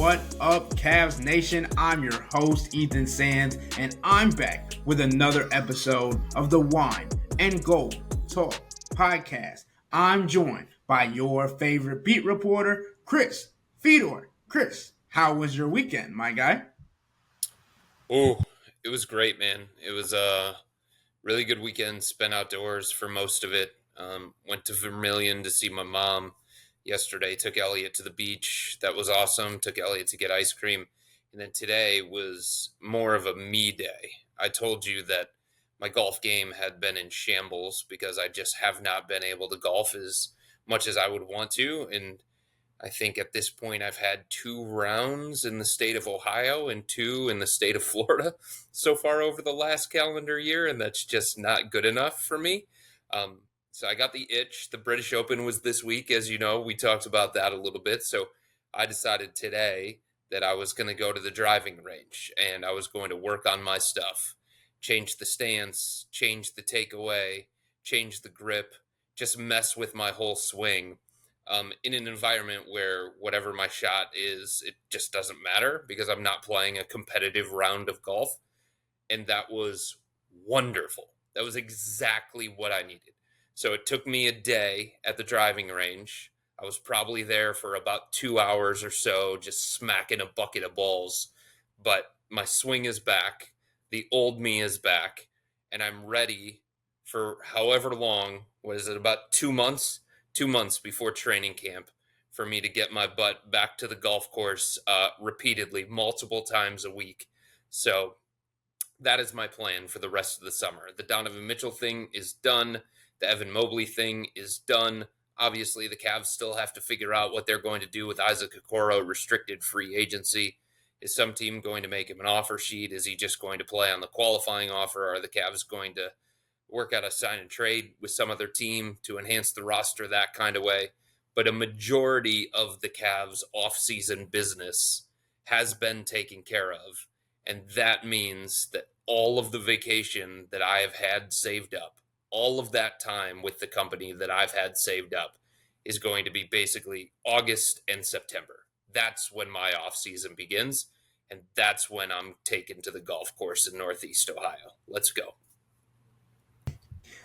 What up, Cavs Nation? I'm your host, Ethan Sands, and I'm back with another episode of the Wine and Gold Talk podcast. I'm joined by your favorite beat reporter, Chris Fedor. Chris, how was your weekend, my guy? Oh, it was great, man. It was a really good weekend. Spent outdoors for most of it. Went to Vermilion to see my mom yesterday. Took Elliot to the beach. That was awesome. Took Elliot to get ice cream. And then today was more of a me day. I told you that my golf game had been in shambles because I just have not been able to golf as much as I would want to. And I think at this point I've had 2 rounds in the state of Ohio and 2 in the state of Florida so far over the last calendar year, and that's just not good enough for me. So I got the itch. The British Open was this week, as you know. We talked about that a little bit. So I decided today that I was going to go to the driving range and I was going to work on my stuff, change the stance, change the takeaway, change the grip, just mess with my whole swing in an environment where whatever my shot is, it just doesn't matter because I'm not playing a competitive round of golf. And that was wonderful. That was exactly what I needed. So it took me a day at the driving range. I was probably there for about 2 hours or so, just smacking a bucket of balls. But my swing is back. The old me is back. And I'm ready for however long. What is it, about 2 months? 2 months before training camp for me to get my butt back to the golf course repeatedly, multiple times a week. So that is my plan for the rest of the summer. The Donovan Mitchell thing is done. The Evan Mobley thing is done. Obviously, the Cavs still have to figure out what they're going to do with Isaac Okoro restricted free agency. Is some team going to make him an offer sheet? Is he just going to play on the qualifying offer? Are the Cavs going to work out a sign and trade with some other team to enhance the roster that kind of way? But a majority of the Cavs offseason business has been taken care of. And that means that all of the vacation that I have had saved up, all of that time with the company that I've had saved up is going to be basically August and September. That's when my offseason begins. And that's when I'm taken to the golf course in Northeast Ohio. Let's go.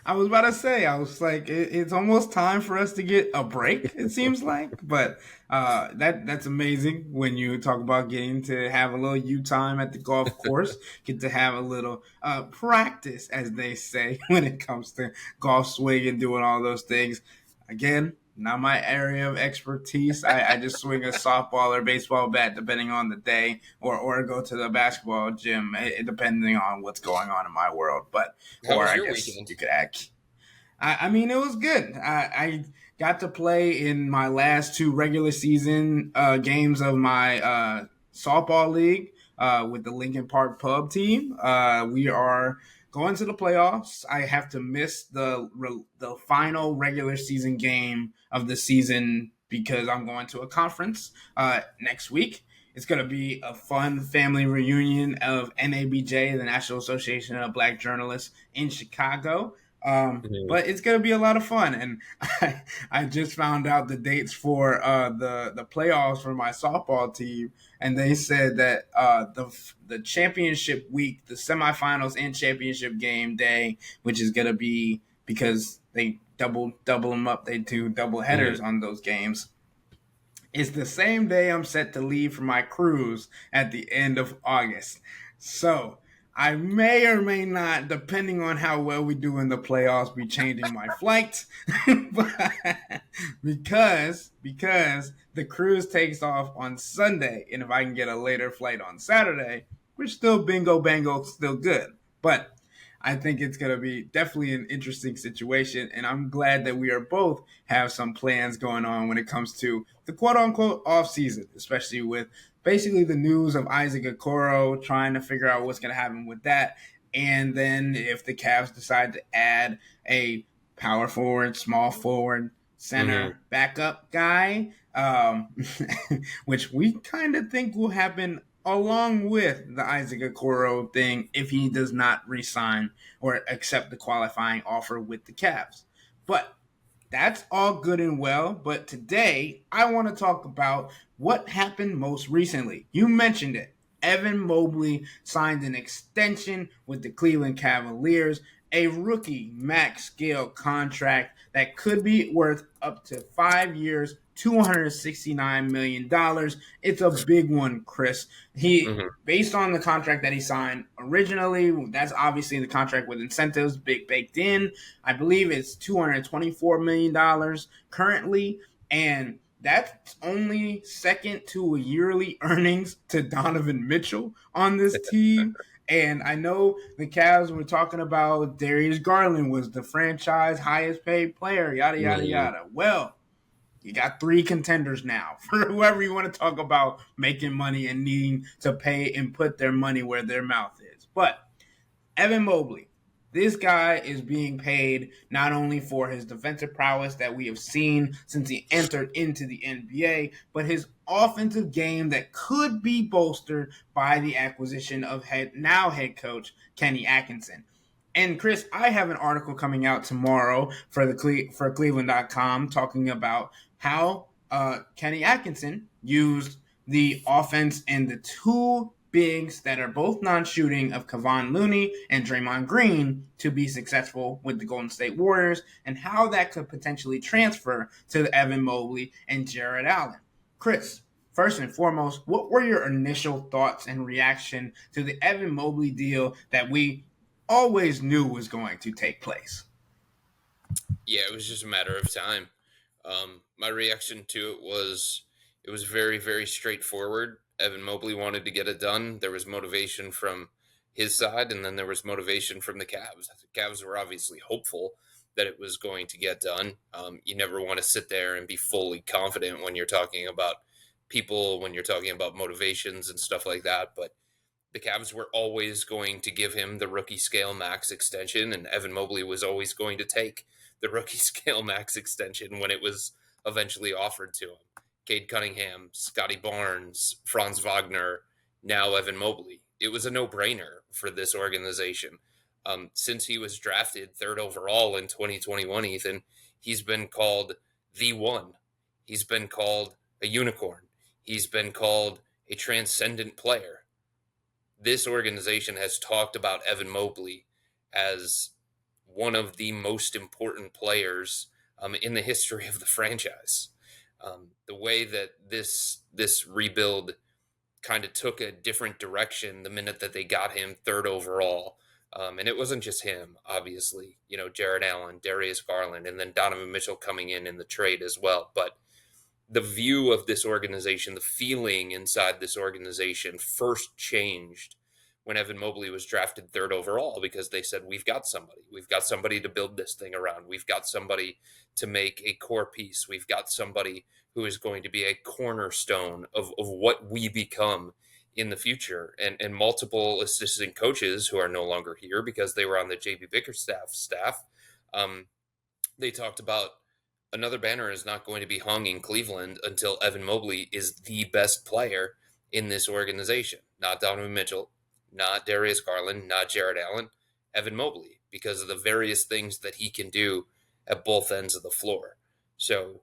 I was about to say, I was like, it's almost time for us to get a break, it seems like. But that's amazing when you talk about getting to have a little U time at the golf course, get to have a little practice, as they say, when it comes to golf swing and doing all those things. Again, not my area of expertise. I just swing a softball or baseball bat depending on the day, or go to the basketball gym, depending on what's going on in my world. But How or was I your guess weekend? you could act. I mean, it was good. I got to play in my last 2 regular season games of my softball league with the Lincoln Park Pub team. We are going to the playoffs. I have to miss the final regular season game of the season because I'm going to a conference next week. It's going to be a fun family reunion of NABJ, the National Association of Black Journalists in Chicago. But it's gonna be a lot of fun, and I just found out the dates for the playoffs for my softball team, and they said that the championship week, the semifinals and championship game day, which is gonna be because they double them up, they do double headers on those games. It's the same day I'm set to leave for my cruise at the end of August. So I may or may not, depending on how well we do in the playoffs, be changing my flight. because the cruise takes off on Sunday, and if I can get a later flight on Saturday, we're still bingo bango, still good. But I think it's going to be definitely an interesting situation, and I'm glad that we are both have some plans going on when it comes to the quote-unquote off-season, especially with basically the news of Isaac Okoro, trying to figure out what's going to happen with that, and then if the Cavs decide to add a power forward, small forward, center backup guy, which we kind of think will happen along with the Isaac Okoro thing if he does not resign or accept the qualifying offer with the Cavs. But that's all good and well. But today, I want to talk about what happened most recently? You mentioned it. Evan Mobley signed an extension with the Cleveland Cavaliers, a rookie max scale contract that could be worth up to 5 years, $269 million. It's a big one, Chris. He Hmm. based on the contract that he signed originally, that's obviously the contract with incentives baked in. I believe it's $224 million currently, and that's only second to a yearly earnings to Donovan Mitchell on this team. And I know the Cavs were talking about Darius Garland was the franchise highest paid player, yada, yada, Hmm. yada. Well, you got three contenders now for whoever you want to talk about making money and needing to pay and put their money where their mouth is. But Evan Mobley, this guy is being paid not only for his defensive prowess that we have seen since he entered into the NBA, but his offensive game that could be bolstered by the acquisition of head coach Kenny Atkinson. And Chris, I have an article coming out tomorrow for for cleveland.com talking about how Kenny Atkinson used the offense and the two bigs that are both non-shooting of Kevon Looney and Draymond Green to be successful with the Golden State Warriors, and how that could potentially transfer to Evan Mobley and Jared Allen. Chris, first and foremost, what were your initial thoughts and reaction to the Evan Mobley deal that we always knew was going to take place? Yeah, it was just a matter of time. My reaction to it was very, very straightforward. Evan Mobley wanted to get it done. There was motivation from his side, and then there was motivation from the Cavs. The Cavs were obviously hopeful that it was going to get done. You never want to sit there and be fully confident when you're talking about people, when you're talking about motivations and stuff like that. But the Cavs were always going to give him the rookie scale max extension, and Evan Mobley was always going to take the rookie scale max extension when it was eventually offered to him. Cade Cunningham, Scotty Barnes, Franz Wagner, now Evan Mobley. It was a no brainer for this organization. Since he was drafted third overall in 2021, Ethan, he's been called the one. He's been called a unicorn. He's been called a transcendent player. This organization has talked about Evan Mobley as one of the most important players in the history of the franchise. The way that this rebuild kind of took a different direction the minute that they got him third overall. And it wasn't just him, obviously. You know, Jared Allen, Darius Garland, and then Donovan Mitchell coming in the trade as well. But the view of this organization, the feeling inside this organization first changed when Evan Mobley was drafted third overall, because they said, we've got somebody. We've got somebody to build this thing around. We've got somebody to make a core piece. We've got somebody who is going to be a cornerstone of what we become in the future. And multiple assistant coaches who are no longer here because they were on the JB Bickerstaff staff, they talked about another banner is not going to be hung in Cleveland until Evan Mobley is the best player in this organization. Not Donovan Mitchell, not Darius Garland, not Jared Allen, Evan Mobley, because of the various things that he can do at both ends of the floor. So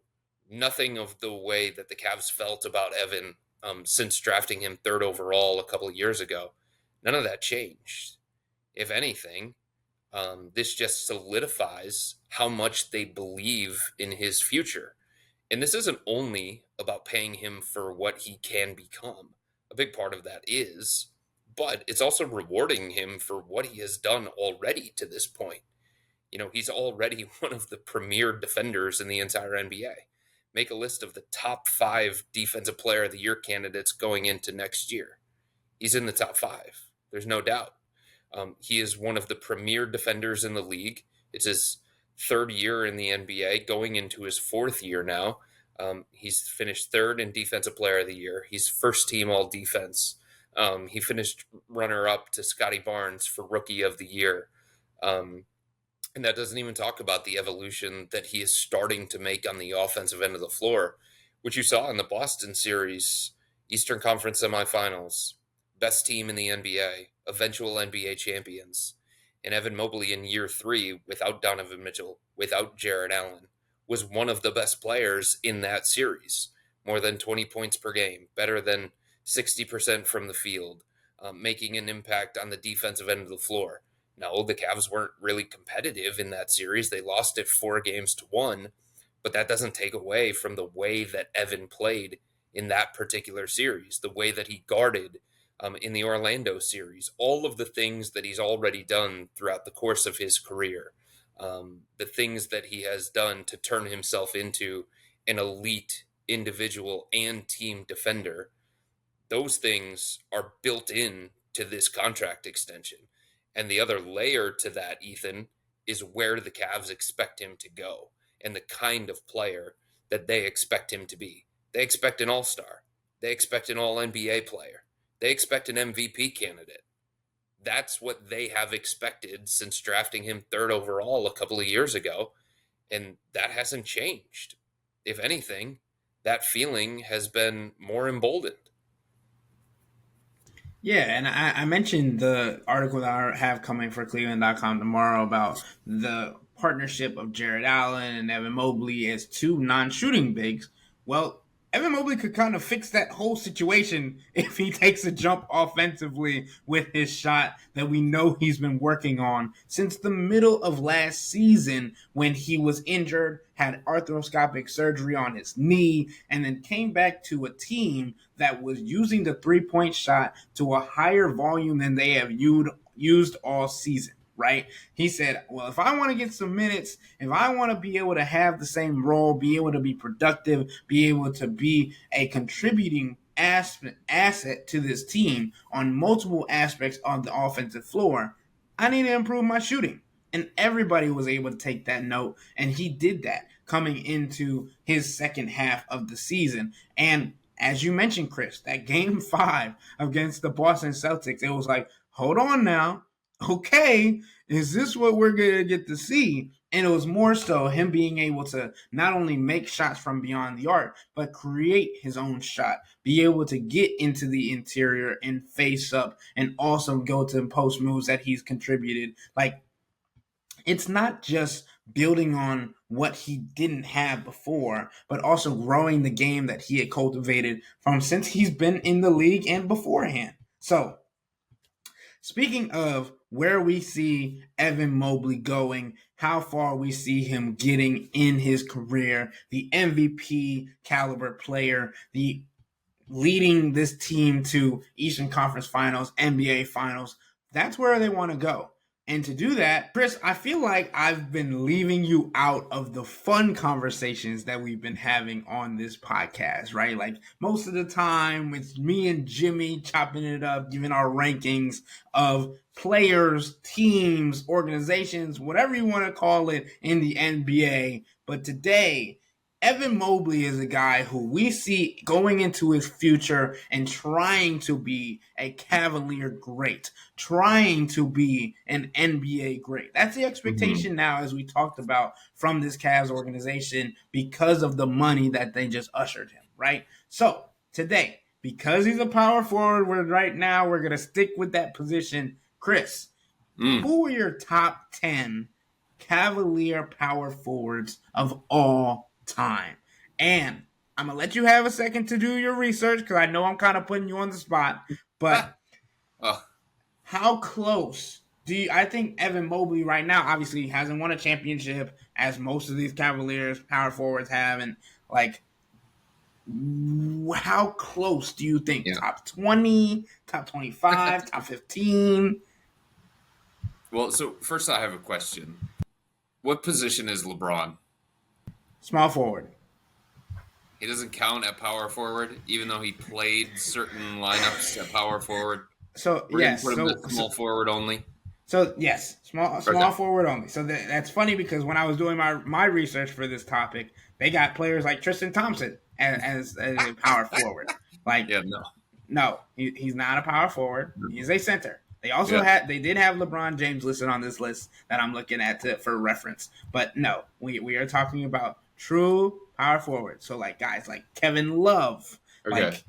nothing of the way that the Cavs felt about Evan since drafting him third overall a couple of years ago, none of that changed. If anything, this just solidifies how much they believe in his future. And this isn't only about paying him for what he can become. A big part of that is, but it's also rewarding him for what he has done already to this point. You know, he's already one of the premier defenders in the entire NBA. Make a list of the top 5 defensive player of the year candidates going into next year. He's in the top 5. There's no doubt. He is one of the premier defenders in the league. It's his third year in the NBA, going into his fourth year now. He's finished third in Defensive Player of the Year. He's first team All Defense. He finished runner up to Scotty Barnes for Rookie of the Year. And that doesn't even talk about the evolution that he is starting to make on the offensive end of the floor, which you saw in the Boston series, Eastern Conference semifinals, best team in the NBA, eventual NBA champions. And Evan Mobley in year 3, without Donovan Mitchell, without Jared Allen, was one of the best players in that series. more than 20 points per game, better than 60% from the field, making an impact on the defensive end of the floor. No, the Cavs weren't really competitive in that series. They lost it 4-1, but that doesn't take away from the way that Evan played in that particular series, the way that he guarded in the Orlando series, all of the things that he's already done throughout the course of his career, the things that he has done to turn himself into an elite individual and team defender. Those things are built in to this contract extension. And the other layer to that, Ethan, is where the Cavs expect him to go and the kind of player that they expect him to be. They expect an all-star. They expect an all-NBA player. They expect an MVP candidate. That's what they have expected since drafting him third overall a couple of years ago. And that hasn't changed. If anything, that feeling has been more emboldened. Yeah, and I mentioned the article that I have coming for cleveland.com tomorrow about the partnership of Jared Allen and Evan Mobley as two non-shooting bigs. Well, Evan Mobley could kind of fix that whole situation if he takes a jump offensively with his shot that we know he's been working on since the middle of last season when he was injured, had arthroscopic surgery on his knee, and then came back to a team that was using the three-point shot to a higher volume than they have used all season. Right? He said, well, if I want to get some minutes, if I want to be able to have the same role, be able to be productive, be able to be a contributing asset to this team on multiple aspects of the offensive floor, I need to improve my shooting. And everybody was able to take that note, and he did that coming into his second half of the season. And as you mentioned, Chris, that game 5 against the Boston Celtics, it was like, hold on now. Okay, is this what we're going to get to see? And it was more so him being able to not only make shots from beyond the arc, but create his own shot, be able to get into the interior and face up, and also go to post moves that he's contributed. Like, it's not just building on what he didn't have before, but also growing the game that he had cultivated from since he's been in the league and beforehand. So, speaking of where we see Evan Mobley going, how far we see him getting in his career, the MVP caliber player, the leading this team to Eastern Conference Finals, NBA Finals, that's where they want to go. And to do that, Chris, I feel like I've been leaving you out of the fun conversations that we've been having on this podcast, right? Like most of the time, it's me and Jimmy chopping it up, giving our rankings of players, teams, organizations, whatever you want to call it in the NBA. But today, Evan Mobley is a guy who we see going into his future and trying to be a Cavalier great, trying to be an NBA great. That's the expectation now, as we talked about, from this Cavs organization because of the money that they just ushered him, right? So today, because he's a power forward right now, we're going to stick with that position. Chris, who are your top 10 Cavalier power forwards of all time? And I'm going to let you have a second to do your research because I know I'm kind of putting you on the spot. But how close do you? I think Evan Mobley right now obviously hasn't won a championship as most of these Cavaliers power forwards have. And like, how close do you think? Yeah. Top 20, top 25, top 15? Well, so first I have a question. What position is LeBron? Small forward. He doesn't count at power forward, even though he played certain lineups at power forward. So We're gonna yes, put him at small forward only. So yes, small forward only. So that's funny because when I was doing my research for this topic, they got players like Tristan Thompson as a power forward. Like, Yeah, no, he's not a power forward. He's a center. They did have LeBron James listed on this list that I'm looking at for reference. But no, we are talking about true power forward. So like guys like Kevin Love. Okay. Like,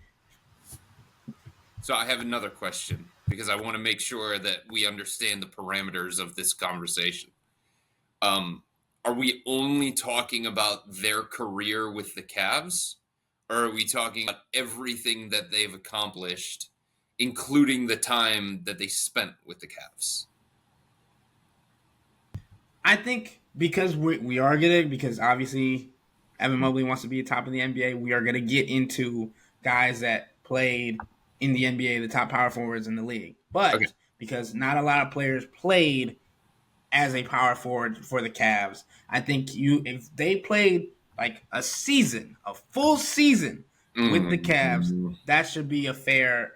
so I have another question because I want to make sure that we understand the parameters of this conversation. Are we only talking about their career with the Cavs, or are we talking about everything that they've accomplished, including the time that they spent with the Cavs? I think because we are gonna, because obviously Evan Mobley wants to be top of the NBA, we are gonna get into guys that played in the NBA, the top power forwards in the league. Okay. But because not a lot of players played as a power forward for the Cavs, I think if they played like a full season with the Cavs, Mm. that should be a fair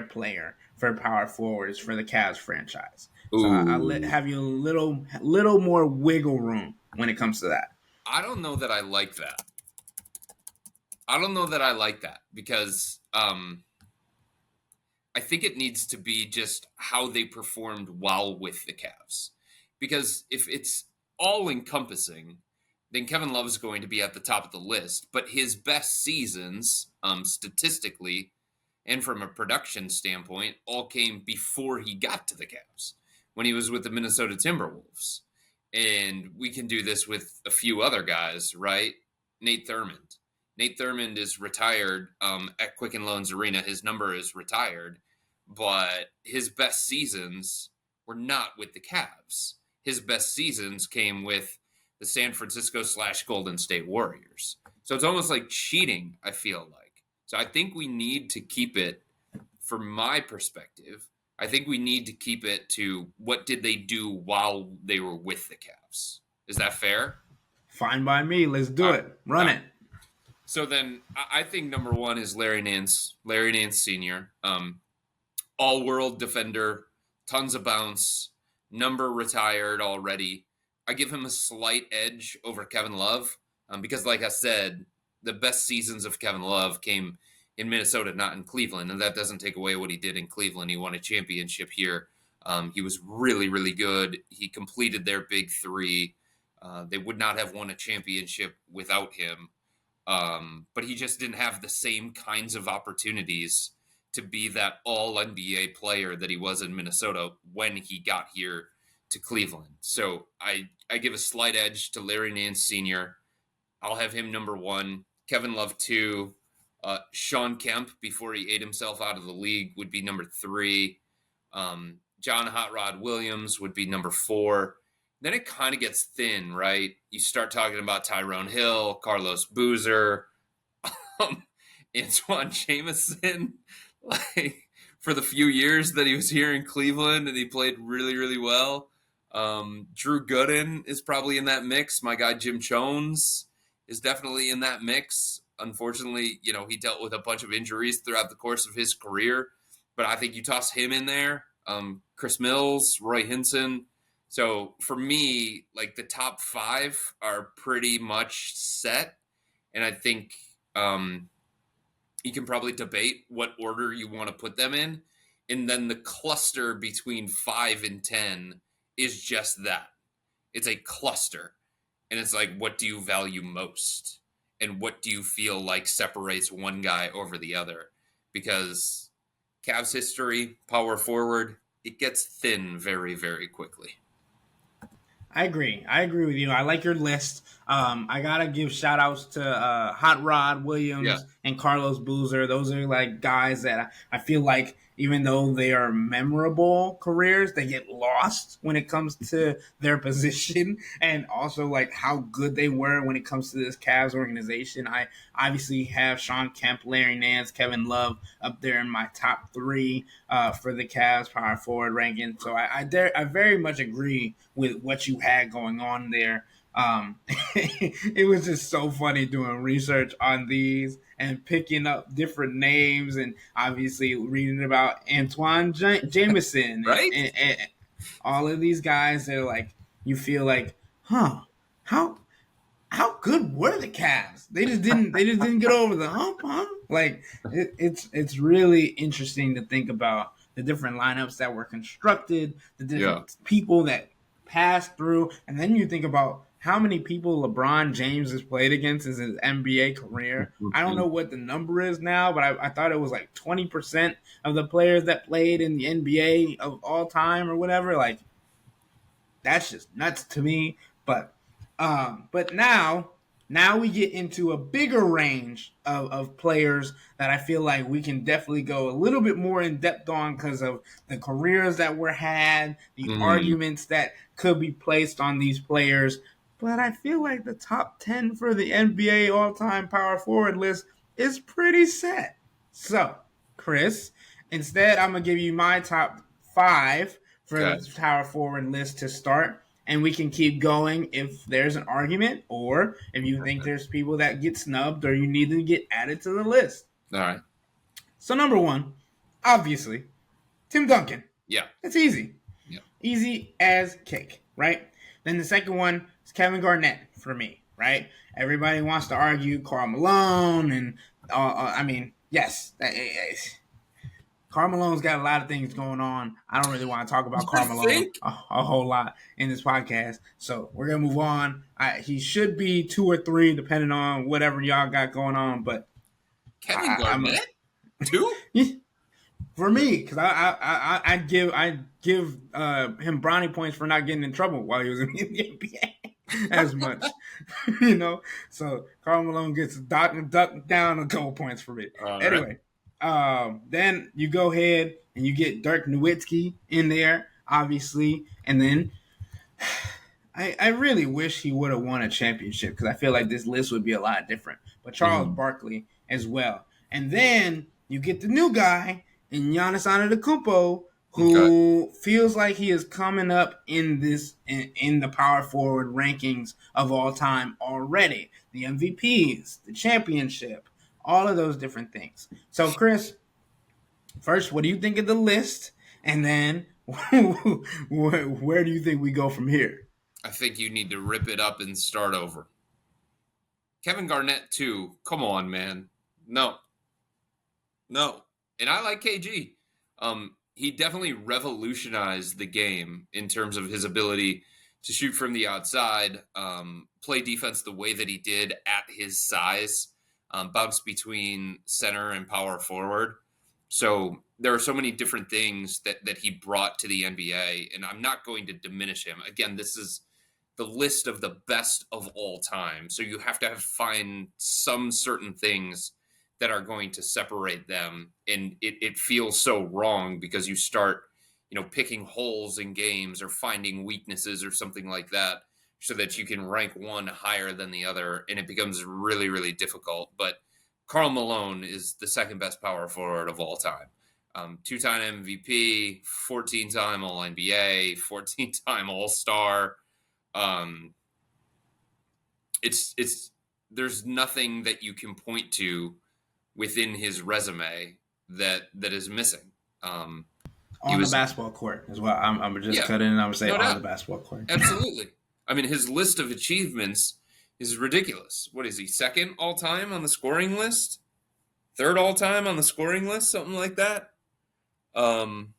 player for power forwards for the Cavs franchise. So I Ooh. have you a little more wiggle room when it comes to that. I don't know that I like that. I don't know that I like that because I think it needs to be just how they performed while with the Cavs. Because if it's all encompassing, then Kevin Love is going to be at the top of the list. But his best seasons, statistically and from a production standpoint, all came before he got to the Cavs when he was with the Minnesota Timberwolves. And we can do this with a few other guys, right? Nate Thurmond. Nate Thurmond is retired at Quicken Loans Arena. His number is retired, but his best seasons were not with the Cavs. His best seasons came with the San Francisco / Golden State Warriors. So it's almost like cheating, I feel like. So I think we need to keep it, from my perspective, I think we need to keep it to what did they do while they were with the Cavs. Is that fair? Fine by me. Let's All do right. it. Run All it. right. So then I think number one is Larry Nance, Larry Nance Sr., all world defender, tons of bounce, number retired already. I give him a slight edge over Kevin Love because, like I said, the best seasons of Kevin Love came in Minnesota, not in Cleveland. And that doesn't take away what he did in Cleveland. He won a championship here. He was really, really good. He completed their big three. They would not have won a championship without him. But he just didn't have the same kinds of opportunities to be that all NBA player that he was in Minnesota when he got here to Cleveland. So I give a slight edge to Larry Nance Sr. I'll have him number one. Kevin Love two. Sean Kemp, before he ate himself out of the league, would be number three. John Hot Rod Williams would be number four. Then it kind of gets thin, right? You start talking about Tyrone Hill, Carlos Boozer, Antoine Jameson. Like, for the few years that he was here in Cleveland and he played really, really well. Drew Gooden is probably in that mix. My guy Jim Jones is definitely in that mix. Unfortunately, he dealt with a bunch of injuries throughout the course of his career, but I think you toss him in there. Chris Mills, Roy Hinson. So for me, like, the top five are pretty much set, and I think you can probably debate what order you want to put them in, and then the cluster between 5 and 10 is just that. It's a cluster, and it's like, what do you value most? And what do you feel like separates one guy over the other? Because Cavs history, power forward, it gets thin very, very quickly. I agree. I agree with you. I like your list. I gotta give shout outs to Hot Rod Yeah. Williams and Carlos Boozer. Those are like guys that I feel like, even though they are memorable careers, they get lost when it comes to their position and also like how good they were when it comes to this Cavs organization. I obviously have Sean Kemp, Larry Nance, Kevin Love up there in my top three for the Cavs power forward ranking. So I very much agree with what you had going on there. It was just so funny doing research on these and picking up different names and obviously reading about Antoine Jameson Right? and all of these guys that are like, you feel like, huh, how how good were the Cavs? They just didn't get over the hump, huh? Like it's really interesting to think about the different lineups that were constructed, the Yeah. different people that passed through, and then you think about how many people LeBron James has played against in his NBA career. I don't know what the number is now, but I thought it was like 20% of the players that played in the NBA of all time or whatever. Like that's just nuts to me. But now Now we get into a bigger range of players that I feel like we can definitely go a little bit more in depth on because of the careers that were had, the Mm, arguments that could be placed on these players. But I feel like the top 10 for the NBA all time power forward list is pretty set. So, Chris, instead, I'm going to give you my top five for okay. the power forward list to start, and we can keep going if there's an argument or if you think there's people that get snubbed or you need to get added to the list. All right. So number one, obviously, Tim Duncan. Yeah. It's easy. Yeah. Easy as cake, right? Then the second one is Kevin Garnett for me, right? Everybody wants to argue Karl Malone and I mean, yes, Karl Malone's got a lot of things going on. I don't really want to talk about You Karl Malone think a whole lot in this podcast. So we're going to move on. He should be 2 or 3, depending on whatever y'all got going on. But Kevin Garnett too? for me, because I give him brownie points for not getting in trouble while he was in the NBA as much, you know. So Karl Malone gets duck down a couple points for me. All right. Anyway, then you go ahead and you get Dirk Nowitzki in there, obviously, and then I really wish he would have won a championship because I feel like this list would be a lot different. But Charles Mhm. Barkley as well, and then you get the new guy in Giannis Antetokounmpo, Okay. who feels like he is coming up in in the power forward rankings of all time already. The MVPs, the championship, all of those different things. So, Chris, first, what do you think of the list, and then where do you think we go from here? I think you need to rip it up and start over. Kevin Garnett too. Come on, man. No. No. And I like KG. He definitely revolutionized the game in terms of his ability to shoot from the outside, play defense the way that he did at his size, bounce between center and power forward. So there are so many different things that he brought to the NBA, and I'm not going to diminish him. Again, this is the list of the best of all time. So you have to find some certain things that are going to separate them. And it feels so wrong because you start, picking holes in games or finding weaknesses or something like that so that you can rank one higher than the other. And it becomes really, really difficult. But Karl Malone is the second best power forward of all time. 2-time MVP, 14-time All NBA, 14-time All Star. Um, it's there's nothing that you can point to within his resume that is missing. He On the was basketball court as well. I'm gonna just yeah, cut in and I'm gonna say no on the doubt, basketball court. absolutely. I mean, his list of achievements is ridiculous. What is he, second all time on the scoring list? Third all time on the scoring list, something like that. Um,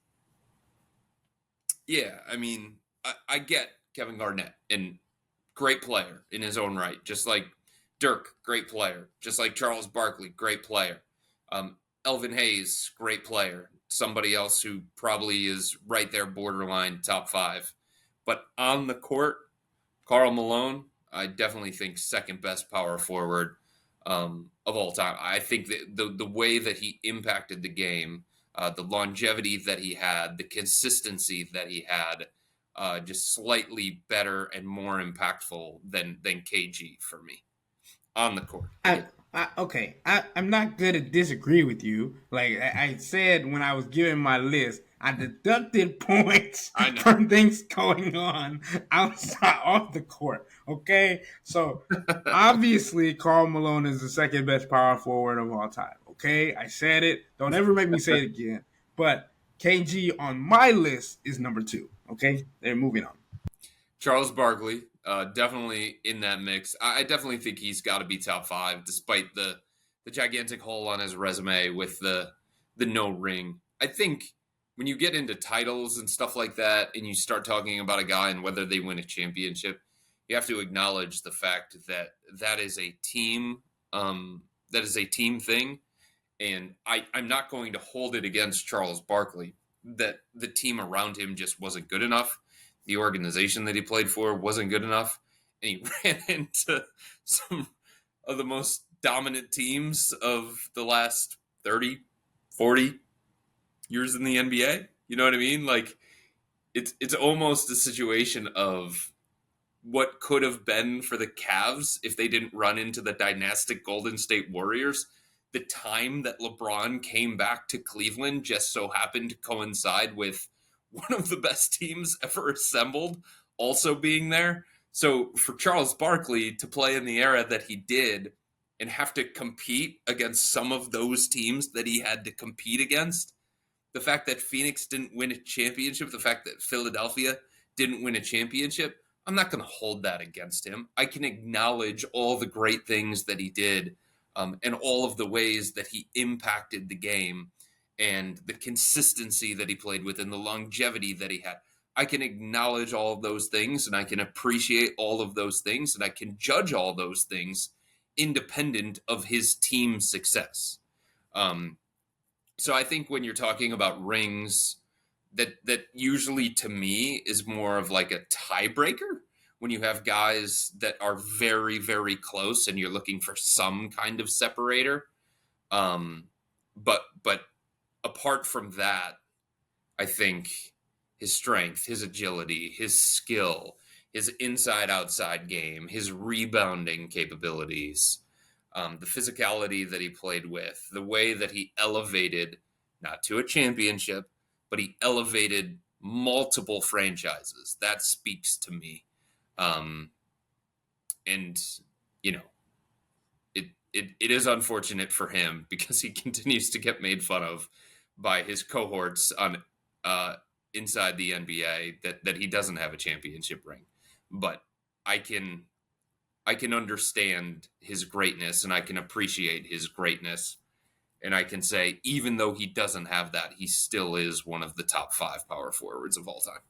yeah, I mean, I get Kevin Garnett and great player in his own right, just like Dirk, great player, just like Charles Barkley, great player. Um, Elvin Hayes, great player, somebody else who probably is right there borderline top 5. But on the court, Karl Malone, I definitely think second best power forward of all time. I think that the way that he impacted the game, the longevity that he had, the consistency that he had, just slightly better and more impactful than KG for me on the court I, again. I'm not gonna disagree with you. Like I said when I was giving my list, I deducted points I know. from things going on outside off the court. Okay, so obviously Karl Malone is the second best power forward of all time. Okay, I said it. Don't ever make me say it again. But KG on my list is number 2. Okay, they're moving on. Charles Barkley, definitely in that mix. I definitely think he's got to be top 5, despite the gigantic hole on his resume with the no ring. I think when you get into titles and stuff like that, and you start talking about a guy and whether they win a championship, you have to acknowledge the fact that that is a team. That is a team thing, and I'm not going to hold it against Charles Barkley that the team around him just wasn't good enough. The organization that he played for wasn't good enough. And he ran into some of the most dominant teams of the last 30, 40 years in the NBA. You know what I mean? Like it's almost a situation of what could have been for the Cavs if they didn't run into the dynastic Golden State Warriors. The time that LeBron came back to Cleveland just so happened to coincide with one of the best teams ever assembled also being there. So for Charles Barkley to play in the era that he did and have to compete against some of those teams that he had to compete against, the fact that Phoenix didn't win a championship, the fact that Philadelphia didn't win a championship, I'm not going to hold that against him. I can acknowledge all the great things that he did, and all of the ways that he impacted the game and the consistency that he played with and the longevity that he had. I can acknowledge all of those things and I can appreciate all of those things and I can judge all those things independent of his team success. Um, so I think when you're talking about rings, that usually to me is more of like a tiebreaker when you have guys that are very, very close and you're looking for some kind of separator. But apart from that, I think his strength, his agility, his skill, his inside outside game, his rebounding capabilities, the physicality that he played with, the way that he elevated, not to a championship, but he elevated multiple franchises. That speaks to me. And, you know, it is unfortunate for him because he continues to get made fun of by his cohorts on inside the NBA that he doesn't have a championship ring. But I can understand his greatness and I can appreciate his greatness. And I can say, even though he doesn't have that, he still is one of the top 5 power forwards of all time.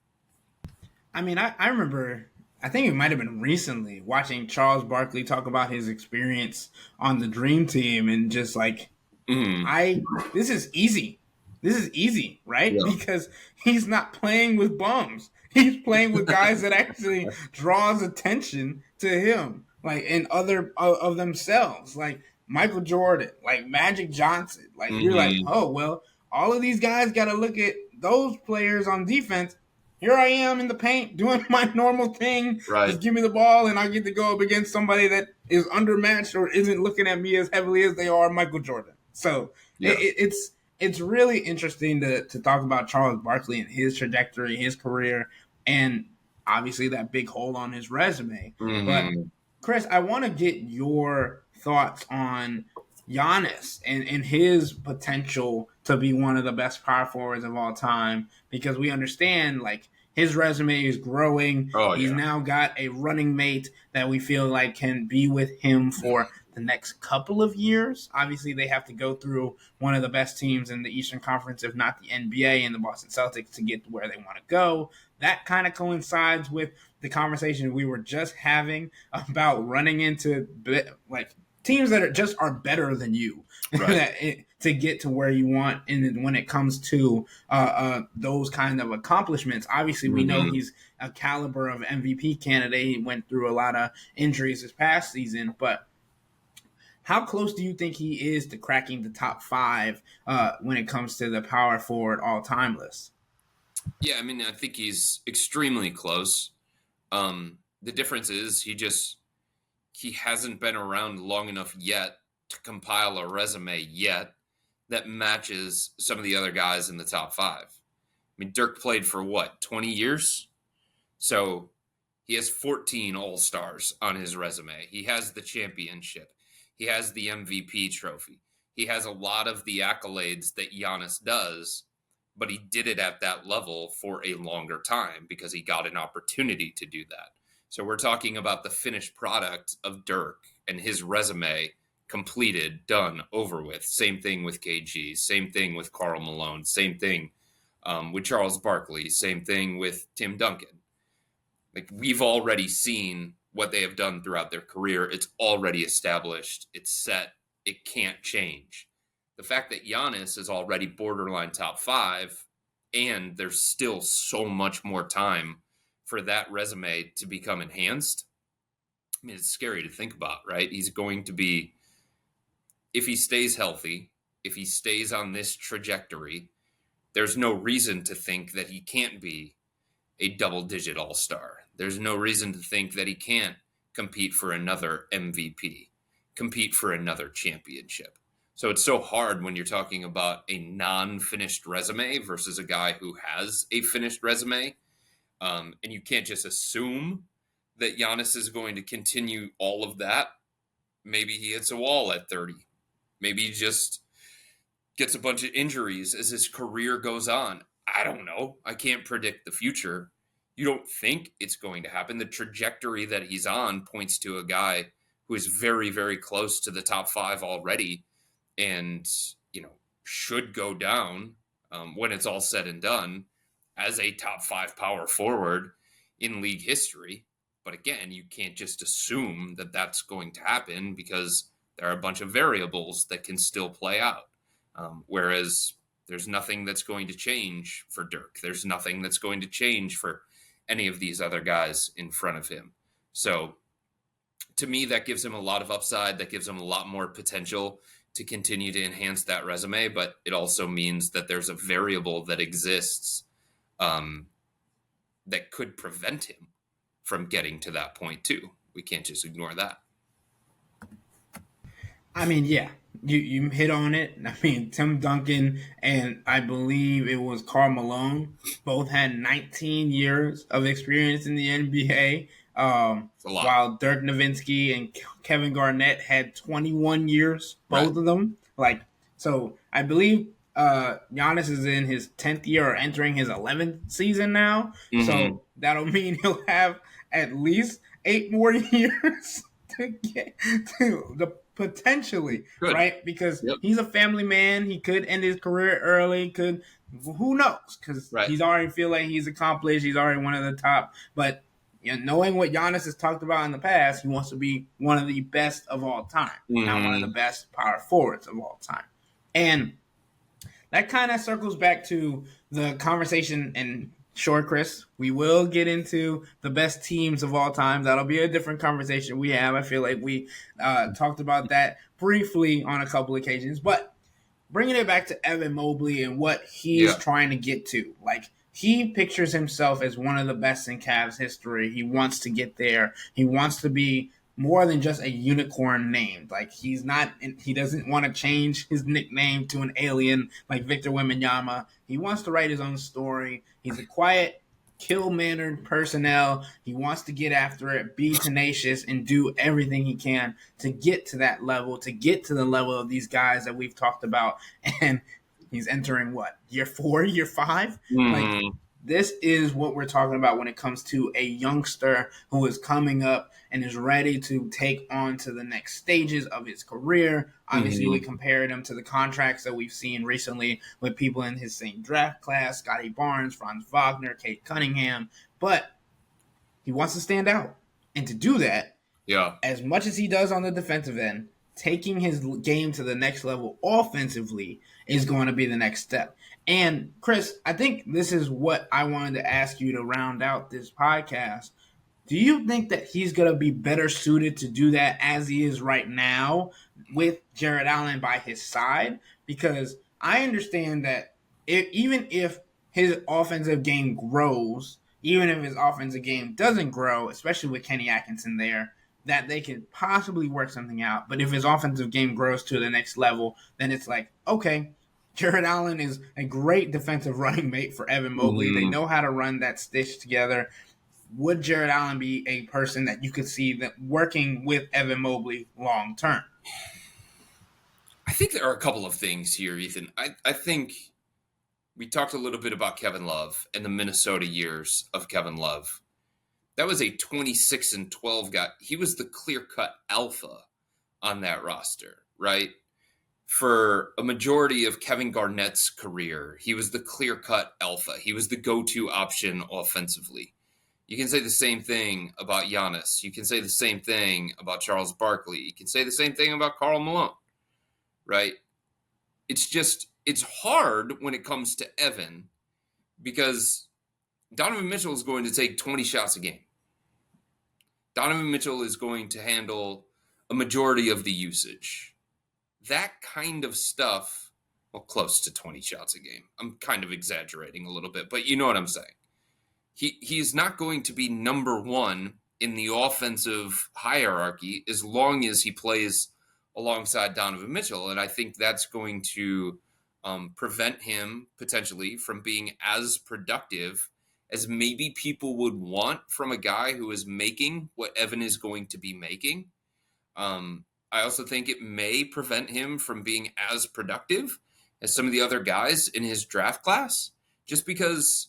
I mean, I remember, I think it might have been recently, watching Charles Barkley talk about his experience on the Dream Team and just like, Mm-hmm. this is easy. This is easy, right? Yeah. Because he's not playing with bums. He's playing with guys that actually draws attention to him, like in other of themselves, like Michael Jordan, like Magic Johnson. Like you're like, Mm-hmm. oh well, all of these guys got to look at those players on defense. Here I am in the paint doing my normal thing. Right. Just give me the ball, and I get to go up against somebody that is undermatched or isn't looking at me as heavily as they are Michael Jordan. So Yeah. it's really interesting to talk about Charles Barkley and his trajectory, his career, and obviously that big hole on his resume. But Mm-hmm. Chris, I want to get your thoughts on Giannis and his potential to be one of the best power forwards of all time because we understand like his resume is growing. Oh, He's yeah. now got a running mate that we feel like can be with him for the next couple of years. Obviously, they have to go through one of the best teams in the Eastern Conference, if not the NBA and the Boston Celtics, to get to where they want to go. That kind of coincides with the conversation we were just having about running into like teams that are better than you Right. to get to where you want. And when it comes to those kind of accomplishments, obviously we know Mm-hmm. he's a caliber of MVP candidate. He went through a lot of injuries this past season, but how close do you think he is to cracking the top 5 when it comes to the power forward all time list? Yeah, I mean, I think he's extremely close. The difference is he hasn't been around long enough yet to compile a resume yet that matches some of the other guys in the top 5. I mean, Dirk played for what, 20 years? So he has 14 All-Stars on his resume. He has the championship. He has the MVP trophy. He has a lot of the accolades that Giannis does, but he did it at that level for a longer time because he got an opportunity to do that. So we're talking about the finished product of Dirk and his resume completed, done, over with. Same thing with KG. Same thing with Karl Malone. Same thing with Charles Barkley. Same thing with Tim Duncan. Like we've already seen what they have done throughout their career. It's already established. It's set. It can't change. The fact that Giannis is already borderline top 5 and there's still so much more time for that resume to become enhanced, I mean, it's scary to think about, right? He's going to be, if he stays healthy, if he stays on this trajectory, there's no reason to think that he can't be a double digit all star. There's no reason to think that he can't compete for another MVP, compete for another championship. So it's so hard when you're talking about a non finished resume versus a guy who has a finished resume. And you can't just assume that Giannis is going to continue all of that. Maybe he hits a wall at 30. Maybe he just gets a bunch of injuries as his career goes on. I don't know. I can't predict the future. You don't think it's going to happen. The trajectory that he's on points to a guy who is very, very close to the top 5 already and, should go down when it's all said and done as a top 5 power forward in league history. But again, you can't just assume that that's going to happen because there are a bunch of variables that can still play out. Whereas there's nothing that's going to change for Dirk. There's nothing that's going to change for any of these other guys in front of him. So to me, that gives him a lot of upside. That gives him a lot more potential to continue to enhance that resume. But it also means that there's a variable that exists that could prevent him from getting to that point too. We can't just ignore that. I mean, yeah, you hit on it. I mean, Tim Duncan and I believe it was Karl Malone both had 19 years of experience in the NBA. It's a lot. While Dirk Nowitzki and Kevin Garnett had 21 years, both Right. of them. So I believe Giannis is in his 10th year or entering his 11th season now. Mm-hmm. So that'll mean he'll have at least 8 more years to get to the potentially, Good. right? Because Yep. he's a family man. He could end his career early. Who knows? Because Right. he's already feel like he's accomplished. He's already one of the top. But knowing what Giannis has talked about in the past, he wants to be one of the best of all time, not one of the best power forwards of all time. And that kind of circles back to the conversation. And sure, Chris, we will get into the best teams of all time. That'll be a different conversation we have. I feel like we talked about that briefly on a couple occasions. But bringing it back to Evan Mobley and what he's trying to get to, he pictures himself as one of the best in Cavs history. He wants to get there. He wants to be more than just a unicorn named. He doesn't want to change his nickname to an alien like Victor Wembanyama. He wants to write his own story. He's a quiet, kill-mannered personnel. He wants to get after it, be tenacious, and do everything he can to get to that level, to get to the level of these guys that we've talked about. And he's entering year 4, year 5? Mm-hmm. This is what we're talking about when it comes to a youngster who is coming up and is ready to take on to the next stages of his career. Obviously, we compared him to the contracts that we've seen recently with people in his same draft class, Scotty Barnes, Franz Wagner, Kate Cunningham. But he wants to stand out. And to do that, as much as he does on the defensive end, taking his game to the next level offensively is going to be the next step. And Chris, I think this is what I wanted to ask you to round out this podcast. Do you think that he's going to be better suited to do that as he is right now with Jared Allen by his side? Because I understand that even if his offensive game grows, even if his offensive game doesn't grow, especially with Kenny Atkinson there, that they could possibly work something out. But if his offensive game grows to the next level, then it's like, okay, Jared Allen is a great defensive running mate for Evan Mobley. They know how to run that stitch together. Would Jared Allen be a person that you could see that working with Evan Mobley long term? I think there are a couple of things here, Ethan. I think we talked a little bit about Kevin Love and the Minnesota years of Kevin Love. That was a 26-12 guy. He was the clear-cut alpha on that roster, right? For a majority of Kevin Garnett's career, he was the clear-cut alpha. He was the go-to option offensively. You can say the same thing about Giannis. You can say the same thing about Charles Barkley. You can say the same thing about Karl Malone, right? It's hard when it comes to Evan because Donovan Mitchell is going to take 20 shots a game. Donovan Mitchell is going to handle a majority of the usage. That kind of stuff, well, close to 20 shots a game. I'm kind of exaggerating a little bit, but you know what I'm saying. He's not going to be number one in the offensive hierarchy as long as he plays alongside Donovan Mitchell. And I think that's going to prevent him potentially from being as productive as maybe people would want from a guy who is making what Evan is going to be making. I also think it may prevent him from being as productive as some of the other guys in his draft class, just because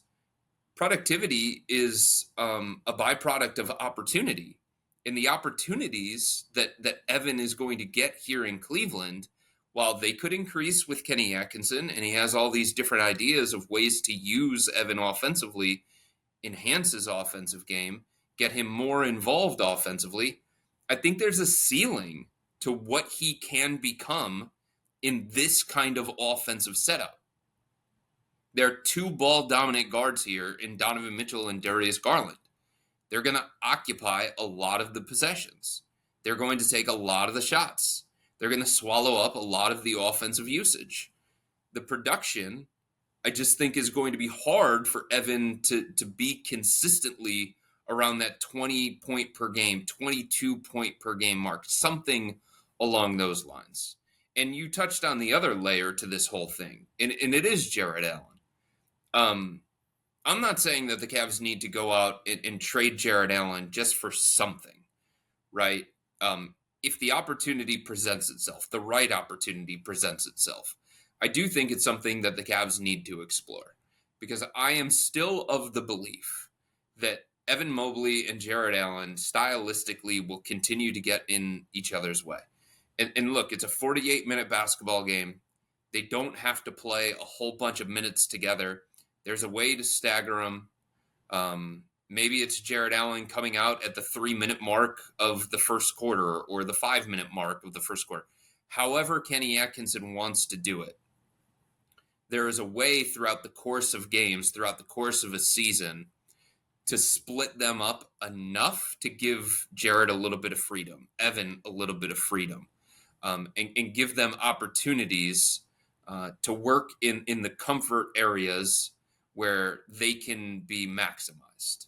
productivity is a byproduct of opportunity. And the opportunities that Evan is going to get here in Cleveland, while they could increase with Kenny Atkinson, and he has all these different ideas of ways to use Evan offensively, enhance his offensive game, get him more involved offensively, I think there's a ceiling to what he can become in this kind of offensive setup. There are two ball dominant guards here in Donovan Mitchell and Darius Garland. They're going to occupy a lot of the possessions. They're going to take a lot of the shots. They're going to swallow up a lot of the offensive usage. The production, I just think, is going to be hard for Evan to be consistently around that 20 point per game, 22 point per game mark, something along those lines. And you touched on the other layer to this whole thing, and it is Jared Allen. I'm not saying that the Cavs need to go out and trade Jared Allen just for something, right? If the opportunity presents itself, the right opportunity presents itself, I do think it's something that the Cavs need to explore, because I am still of the belief that Evan Mobley and Jared Allen stylistically will continue to get in each other's way. And look, it's a 48-minute basketball game. They don't have to play a whole bunch of minutes together. There's a way to stagger them. Maybe it's Jared Allen coming out at the 3-minute mark of the first quarter or the 5-minute mark of the first quarter. However Kenny Atkinson wants to do it. There is a way throughout the course of games, throughout the course of a season, to split them up enough to give Jared a little bit of freedom, Evan a little bit of freedom, and give them opportunities to work in the comfort areas where they can be maximized.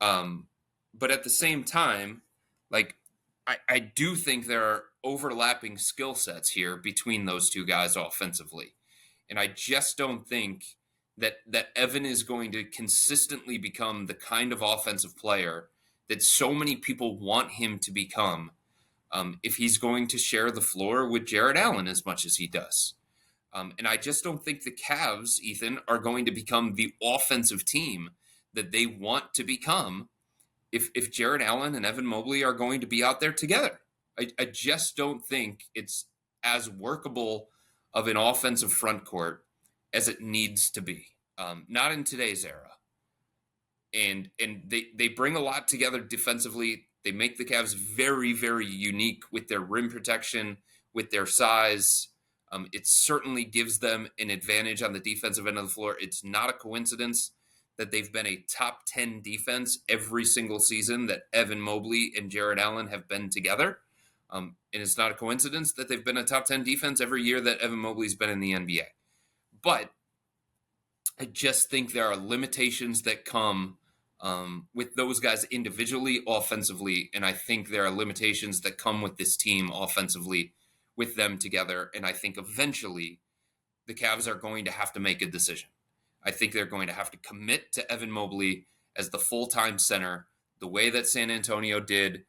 But at the same time, like, I do think there are overlapping skill sets here between those two guys offensively. And I just don't think that Evan is going to consistently become the kind of offensive player that so many people want him to become if he's going to share the floor with Jared Allen as much as he does. And I just don't think the Cavs, Ethan, are going to become the offensive team that they want to become if Jared Allen and Evan Mobley are going to be out there together. I just don't think it's as workable of an offensive front court as it needs to be. Not in today's era. And they bring a lot together defensively. They make the Cavs very, very unique with their rim protection, with their size. It certainly gives them an advantage on the defensive end of the floor. It's not a coincidence that they've been a top 10 defense every single season that Evan Mobley and Jared Allen have been together. And it's not a coincidence that they've been a top 10 defense every year that Evan Mobley's been in the NBA. But I just think there are limitations that come with those guys individually, offensively, and I think there are limitations that come with this team offensively with them together. And I think eventually the Cavs are going to have to make a decision. I think they're going to have to commit to Evan Mobley as the full-time center, the way that San Antonio did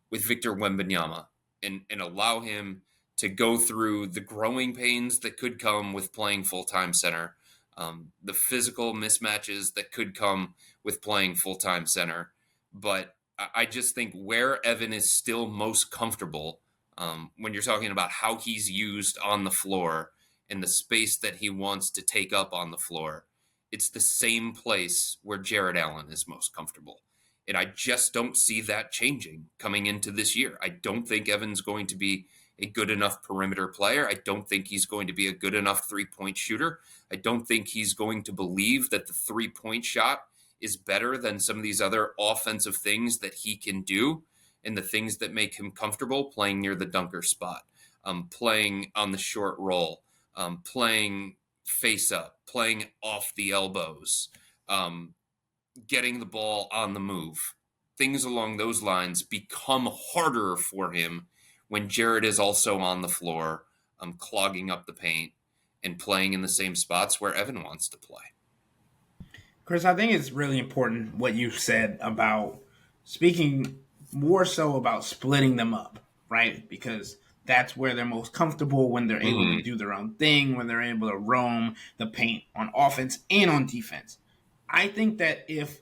with Victor Wembanyama, and allow him to go through the growing pains that could come with playing full-time center, the physical mismatches that could come with playing full-time center. But I just think where Evan is still most comfortable when you're talking about how he's used on the floor and the space that he wants to take up on the floor, it's the same place where Jared Allen is most comfortable. And I just don't see that changing coming into this year. I don't think Evan's going to be a good enough perimeter player. I don't think he's going to be a good enough three-point shooter. I don't think he's going to believe that the three-point shot is better than some of these other offensive things that he can do and the things that make him comfortable playing near the dunker spot, playing on the short roll, playing face up, playing off the elbows, getting the ball on the move. Things along those lines become harder for him when Jared is also on the floor, clogging up the paint and playing in the same spots where Evan wants to play. Chris, I think it's really important what you said about speaking more so about splitting them up, right? Because that's where they're most comfortable when they're able to Mm-hmm. do their own thing, when they're able to roam the paint on offense and on defense. I think that if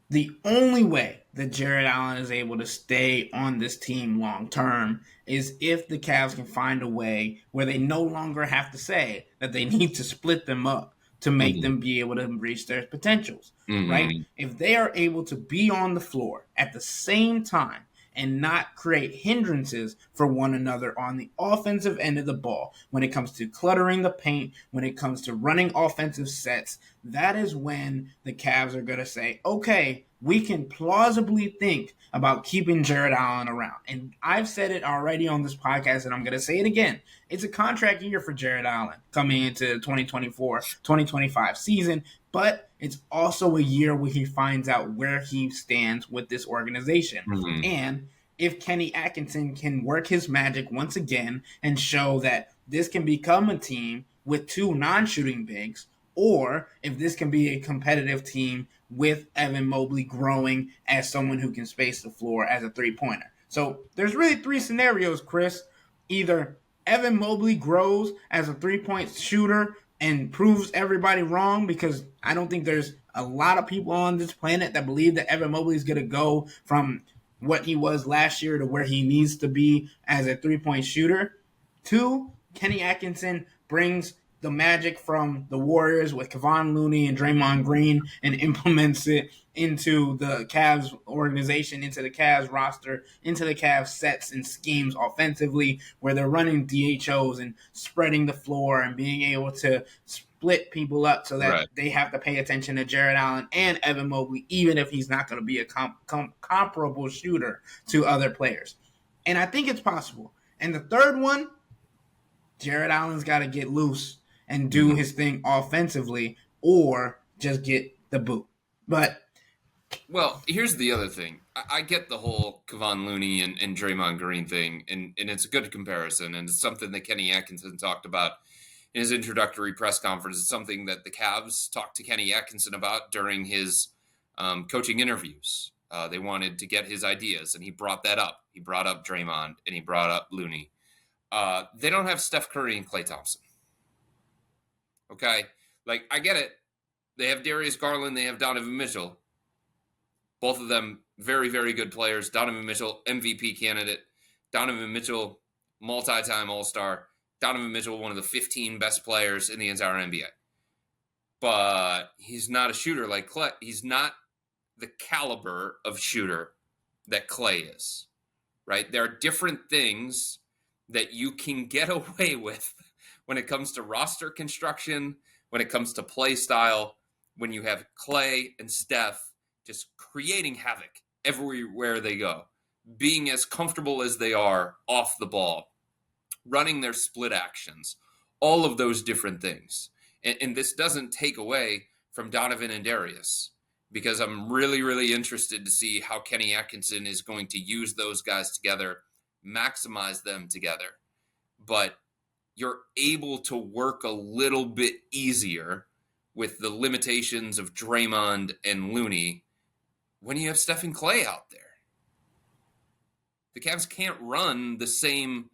the only way that Jared Allen is able to stay on this team long term is if the Cavs can find a way where they no longer have to say that they need to split them up to make Mm-hmm. them be able to reach their potentials, right? Mm-hmm. If they are able to be on the floor at the same time and not create hindrances for one another on the offensive end of the ball when it comes to cluttering the paint, when it comes to running offensive sets, that is when the Cavs are going to say, okay, we can plausibly think about keeping Jared Allen around. And I've said it already on this podcast, and I'm going to say it again. It's a contract year for Jared Allen coming into 2024-2025 season, but it's also a year where he finds out where he stands with this organization. Mm-hmm. And if Kenny Atkinson can work his magic once again and show that this can become a team with two non-shooting bigs, or if this can be a competitive team with Evan Mobley growing as someone who can space the floor as a three-pointer. So there's really three scenarios, Chris. Either Evan Mobley grows as a three-point shooter and proves everybody wrong, because I don't think there's a lot of people on this planet that believe that Evan Mobley is going to go from what he was last year to where he needs to be as a three-point shooter. Two, Kenny Atkinson brings the magic from the Warriors with Kevon Looney and Draymond Green and implements it into the Cavs organization, into the Cavs roster, into the Cavs sets and schemes offensively, where they're running DHOs and spreading the floor and being able to split people up so that Right. they have to pay attention to Jared Allen and Evan Mobley, even if he's not going to be a comparable shooter to other players. And I think it's possible. And the third one, Jared Allen's got to get loose and do Mm-hmm. his thing offensively or just get the boot. But Well, here's the other thing. I get the whole Kevon Looney and Draymond Green thing, and it's a good comparison, and it's something that Kenny Atkinson talked about in his introductory press conference. It's something that the Cavs talked to Kenny Atkinson about during his coaching interviews. They wanted to get his ideas, and he brought that up. He brought up Draymond, and he brought up Looney. They don't have Steph Curry and Klay Thompson. Okay? Like, I get it. They have Darius Garland. They have Donovan Mitchell. Both of them very, very good players. Donovan Mitchell, MVP candidate. Donovan Mitchell, multi-time All-Star. Donovan Mitchell, one of the 15 best players in the entire NBA. But he's not a shooter like Klay. He's not the caliber of shooter that Klay is, right? There are different things that you can get away with when it comes to roster construction, when it comes to play style, when you have Klay and Steph just creating havoc everywhere they go, being as comfortable as they are off the ball, running their split actions, all of those different things. And this doesn't take away from Donovan and Darius, because I'm really, really interested to see how Kenny Atkinson is going to use those guys together, maximize them together. But you're able to work a little bit easier with the limitations of Draymond and Looney when you have Steph and Klay out there. The Cavs can't run the same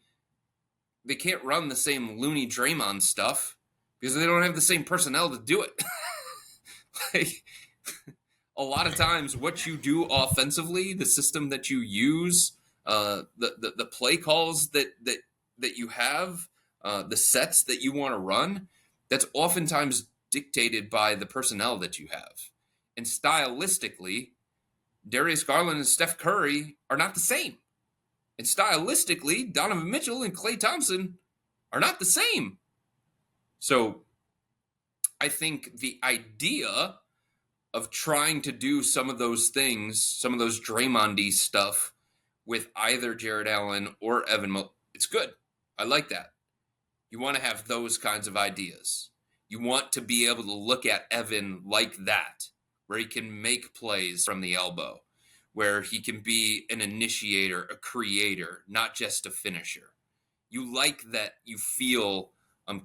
Looney Draymond stuff because they don't have the same personnel to do it. Like, a lot of times what you do offensively, the system that you use, the play calls that you have, the sets that you want to run, that's oftentimes dictated by the personnel that you have. And stylistically, Darius Garland and Steph Curry are not the same. And stylistically, Donovan Mitchell and Klay Thompson are not the same. So I think the idea of trying to do some of those things, some of those Draymond-y stuff with either Jared Allen or Evan Mobley. It's good. I like that. You want to have those kinds of ideas. You want to be able to look at Evan like that, where he can make plays from the elbow, where he can be an initiator, a creator, not just a finisher. You like that you feel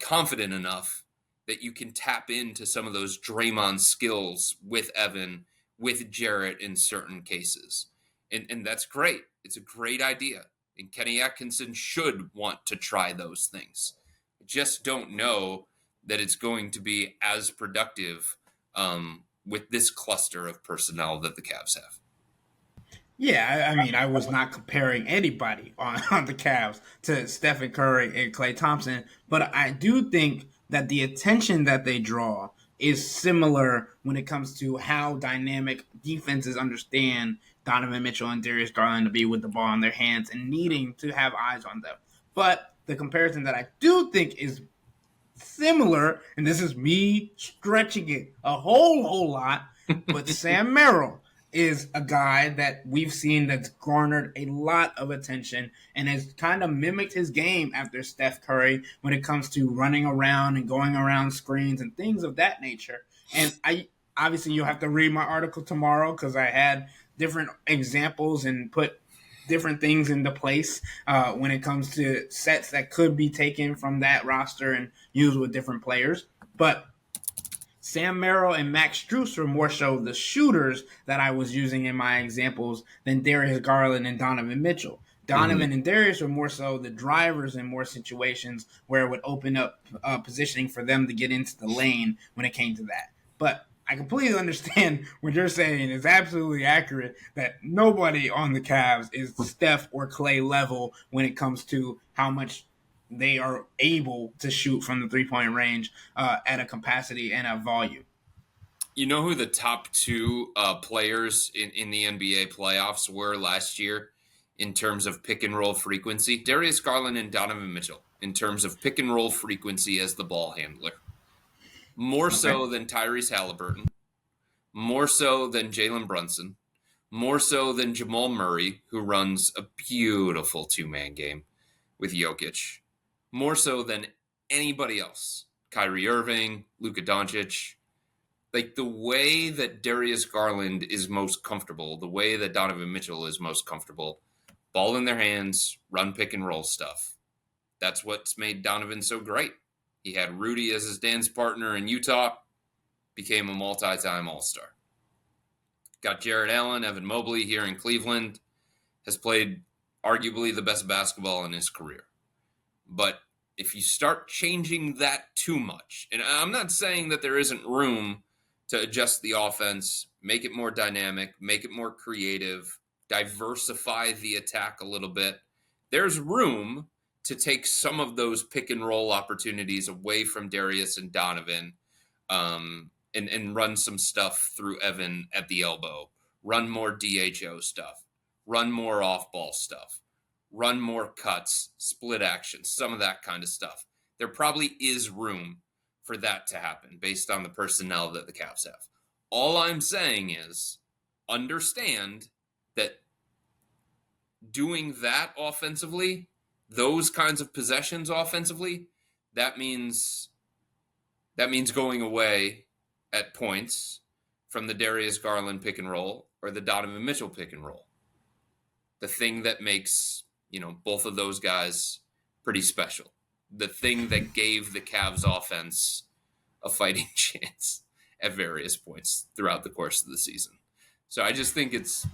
confident enough that you can tap into some of those Draymond skills with Evan, with Jarrett in certain cases. And that's great. It's a great idea. And Kenny Atkinson should want to try those things. I just don't know that it's going to be as productive with this cluster of personnel that the Cavs have. Yeah, I mean, I was not comparing anybody on the Cavs to Stephen Curry and Klay Thompson, but I do think that the attention that they draw is similar when it comes to how dynamic defenses understand Donovan Mitchell and Darius Garland to be with the ball in their hands and needing to have eyes on them. But the comparison that I do think is similar, and this is me stretching it a whole lot, but Sam Merrill is a guy that we've seen that's garnered a lot of attention and has kind of mimicked his game after Steph Curry when it comes to running around and going around screens and things of that nature. And I obviously you'll have to read my article tomorrow because I had different examples and put different things into place when it comes to sets that could be taken from that roster and used with different players. But Sam Merrill and Max Strus were more so the shooters that I was using in my examples than Darius Garland and Donovan Mitchell. Mm-hmm. Donovan and Darius were more so the drivers in more situations where it would open up positioning for them to get into the lane when it came to that. But I completely understand what you're saying is absolutely accurate that nobody on the Cavs is Steph or Klay level when it comes to how much they are able to shoot from the 3-point range at a capacity and a volume. You know who the top two players in the NBA playoffs were last year in terms of pick and roll frequency? Darius Garland and Donovan Mitchell in terms of pick and roll frequency as the ball handler. More Okay. so than Tyrese Halliburton, more so than Jalen Brunson, more so than Jamal Murray, who runs a beautiful two-man game with Jokic, more so than anybody else. Kyrie Irving, Luka Doncic. Like the way that Darius Garland is most comfortable, the way that Donovan Mitchell is most comfortable, ball in their hands, run pick and roll stuff. That's what's made Donovan so great. He had Rudy as his dance partner in Utah, became a multi-time All-Star. Got Jared Allen, Evan Mobley here in Cleveland, has played arguably the best basketball in his career. But if you start changing that too much, and I'm not saying that there isn't room to adjust the offense, make it more dynamic, make it more creative, diversify the attack a little bit, there's room to take some of those pick and roll opportunities away from Darius and Donovan, and run some stuff through Evan at the elbow, run more DHO stuff, run more off ball stuff, run more cuts, split actions, some of that kind of stuff. There probably is room for that to happen based on the personnel that the Cavs have. All I'm saying is understand that doing that offensively, those kinds of possessions offensively, that means going away at points from the Darius Garland pick and roll or the Donovan Mitchell pick and roll. The thing that makes, both of those guys pretty special. The thing that gave the Cavs offense a fighting chance at various points throughout the course of the season. So I think it's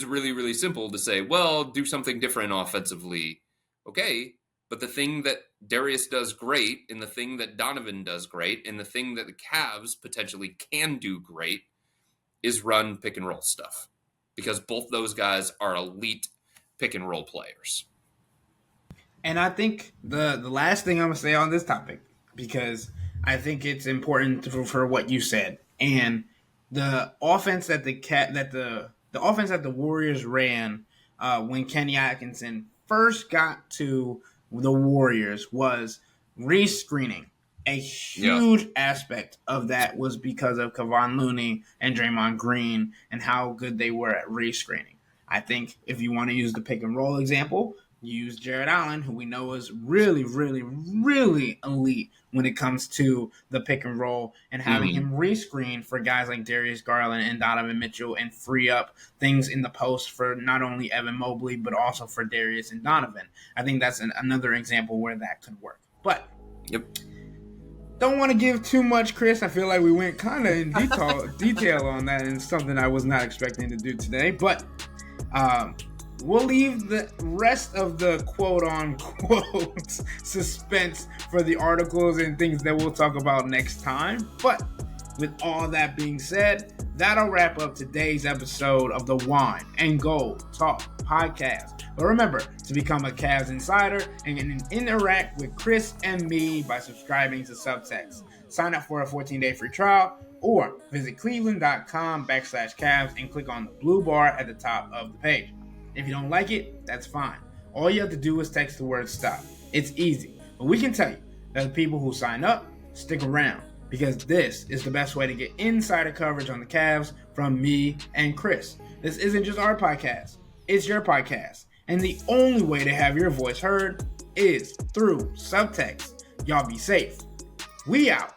really, really simple to say, well, do something different offensively. Okay, but the thing that Darius does great and the thing that Donovan does great and the thing that the Cavs potentially can do great is run pick and roll stuff because both those guys are elite pick and roll players. And I think the last thing I'm gonna say on this topic, because I think it's important for what you said, and the offense that the offense that the Warriors ran when Kenny Atkinson first got to the Warriors was rescreening a Yeah. huge aspect of that was because of Kevon Looney and Draymond Green and how good they were at rescreening. I think if you want to use the pick and roll example, use Jared Allen, who we know is really, really, really elite when it comes to the pick and roll, and having Hmm. him rescreen for guys like Darius Garland and Donovan Mitchell and free up things in the post for not only Evan Mobley, but also for Darius and Donovan. I think that's another example where that could work. But Yep. don't want to give too much, Chris. I feel like we went kind of in detail on that, and something I was not expecting to do today. But um, we'll leave the rest of the quote unquote suspense for the articles and things that we'll talk about next time. But with all that being said, that'll wrap up today's episode of the Wine and Gold Talk podcast. But remember to become a Cavs insider and interact with Chris and me by subscribing to Subtext. Sign up for a 14-day free trial or visit cleveland.com/Cavs and click on the blue bar at the top of the page. If you don't like it, that's fine. All you have to do is text the word stop. It's easy. But we can tell you that the people who sign up stick around, because this is the best way to get insider coverage on the Cavs from me and Chris. This isn't just our podcast, it's your podcast. And the only way to have your voice heard is through Subtext. Y'all be safe. We out.